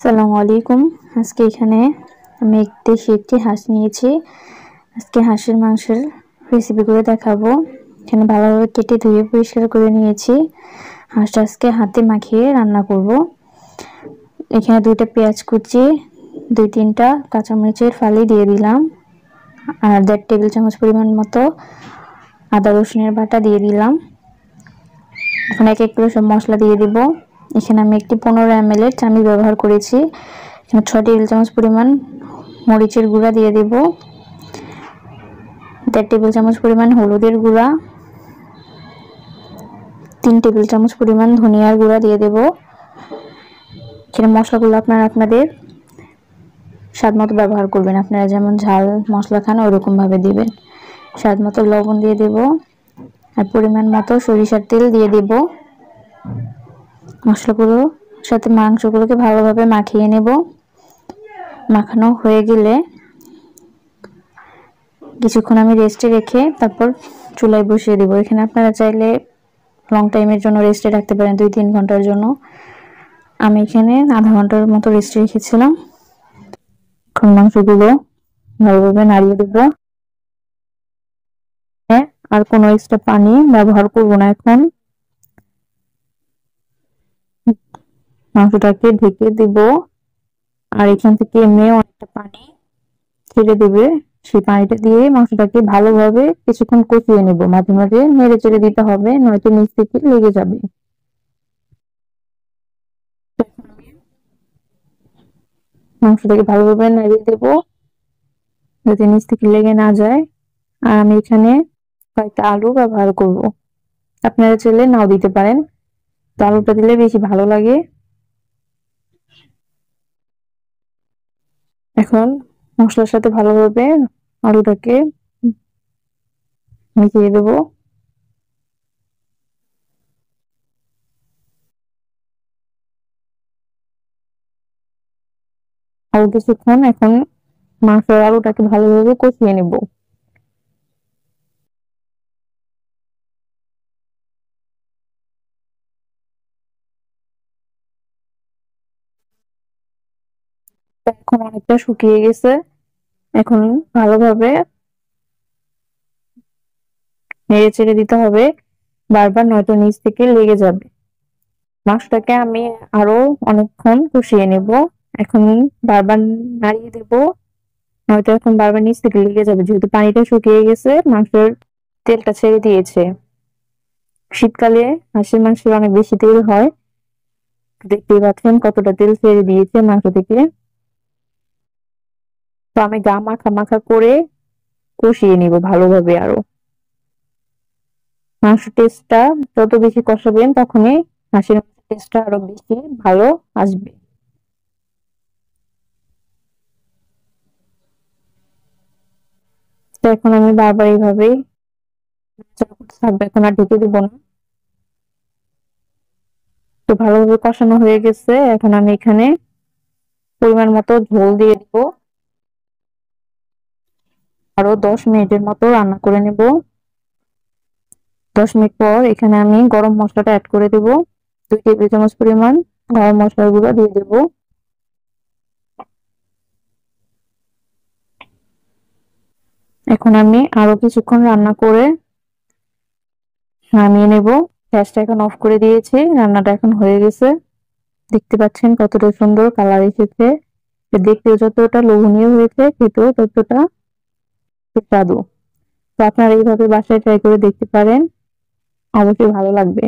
আসসালামু আলাইকুম। আজকে এখানে আমি একটি হাঁস নিয়েছি। আজকে হাঁসের মাংসের রেসিপি করে দেখাবো। এখানে ভালোভাবে কেটে ধুয়ে পরিষ্কার করে নিয়েছি। হাঁসটা আজকে হাতে মাখিয়ে রান্না করব। এখানে 2টা পেঁয়াজ কুচি, 2-3টা কাঁচামরিচের ফালি দিয়ে দিলাম, আর 1.5 টেবিল চামচ পরিমাণ মতো আদা রসুনের বাটা দিয়ে দিলাম। এখন এক এক করে সব মশলা দিয়ে দিব। এখানে আমি একটি 15 ml এর চামচ ব্যবহার করেছি। এখানে 6 টেবিল চামচ পরিমাণ মরিচের গুঁড়া দিয়ে দেব, 1.5 টেবিল চামচ পরিমাণ হলুদের গুঁড়া, 3 টেবিল চামচ পরিমাণ ধনিয়ার গুঁড়া দিয়ে দেব। এখানে মশলাগুলো আপনাদের স্বাদ মতো ব্যবহার করবেন। আপনারা যেমন ঝাল মশলা খান ওরকম ভাবে দিবেন। স্বাদ মতো লবণ দিয়ে দেব, আর পরিমাণ মতো সরিষার তেল দিয়ে দেব। মশলাগুলো সাথে মাংসগুলোকে ভালোভাবে মাখিয়ে নেব। মাখানো হয়ে গেলে কিছুক্ষণ আমি রেস্টে রেখে তারপর চুলায় বসিয়ে দেব। এখানে আপনারা চাইলে লং টাইমের জন্য রেস্টে রাখতে পারেন, 2-3 ঘন্টার জন্য। আমি এখানে আধা ঘন্টার মতো রেস্টে রেখেছিলাম। এখন মাংসগুলো ভালোভাবে নাড়িয়ে দেব। আর কোনো এক্সট্রা পানি ব্যবহার করব না। এখন মাংসটাকে ঢেকে দেব, আর এখান থেকে এমনি অনেকটা পানি ছেড়ে দেবে। সেই পানিটা দিয়ে মাংসটাকে ভালোভাবে কিছুক্ষণ কষিয়ে নেব। মাঝে মাঝে নেড়ে চেড়ে দিতে হবে, নয়তো নিচ থেকে লেগে যাবে। মাংসটাকে ভালোভাবে নাড়িয়ে দেব যাতে নিচ থেকে লেগে না যায়। আর আমি এখানে কয়েকটা আলু ব্যবহার করব। আপনারা চাইলে নাও দিতে পারেন, তো আলুটা দিলে বেশি ভালো লাগে। এখন মশলার সাথে ভালোভাবে আলুটাকে মিশিয়ে দেব। আর কিছুক্ষণ এখন মাংসের আলুটাকে ভালোভাবে কষিয়ে নেব। এখন অনেকটা শুকিয়ে গেছে। এখন ভালোভাবে নেড়ে চেড়ে দিতে হবে বারবার, নয়তো নিচ থেকে লেগে যাবে। মাংসটাকে আমি আরো অনেকক্ষণ কষিয়ে নেব। এখন বারবার নাড়িয়ে দেব, নয়তো এখন বারবার নিচ থেকে লেগে যাবে। যেহেতু পানিটা শুকিয়ে গেছে, মাংসের তেলটা ছেড়ে দিয়েছে। শীতকালে হাঁসের মাংসের অনেক বেশি তেল হয়, দেখতেই পাচ্ছেন কতটা তেল ছেড়ে দিয়েছে মাংস থেকে। তো আমি গা মাখা মাখা করে কষিয়ে নিব ভালোভাবে। আরো মাংসের টেস্টটা যত বেশি কষাবেন, তখনই হাঁসের মাংসের টেস্টটা আরো বেশি ভালো আসবে। তো এখন আমি বারবার এইভাবেই থাকবে, এখন আর ঢেকে দিব না। তো ভালোভাবে কষানো হয়ে গেছে। এখন আমি এখানে পরিমাণ মতো ঝোল দিয়ে দিব। আরো 10 মিনিটের মতো রান্না করে নেব। 10 মিনিট পর এখানে আমি গরম মশলাটা অ্যাড করে দেব। 2 টেবিল চামচ পরিমাণ গরম মশলার গুঁড়া দিয়ে দেব। এখন আমি আরো কিছুক্ষণ রান্না করে নামিয়ে নেব। গ্যাসটা এখন অফ করে দিয়েছি। রান্নাটা এখন হয়ে গেছে। দেখতে পাচ্ছেন কতটা সুন্দর কালার এসেছে। দেখতেও যতটা লোভনীয় হয়েছে, খেতেও ততটা সুস্বাদু। তো আপনারা এইভাবে বাসায় ট্রাই করে দেখতে পারেন, অবশ্যই ভালো লাগবে।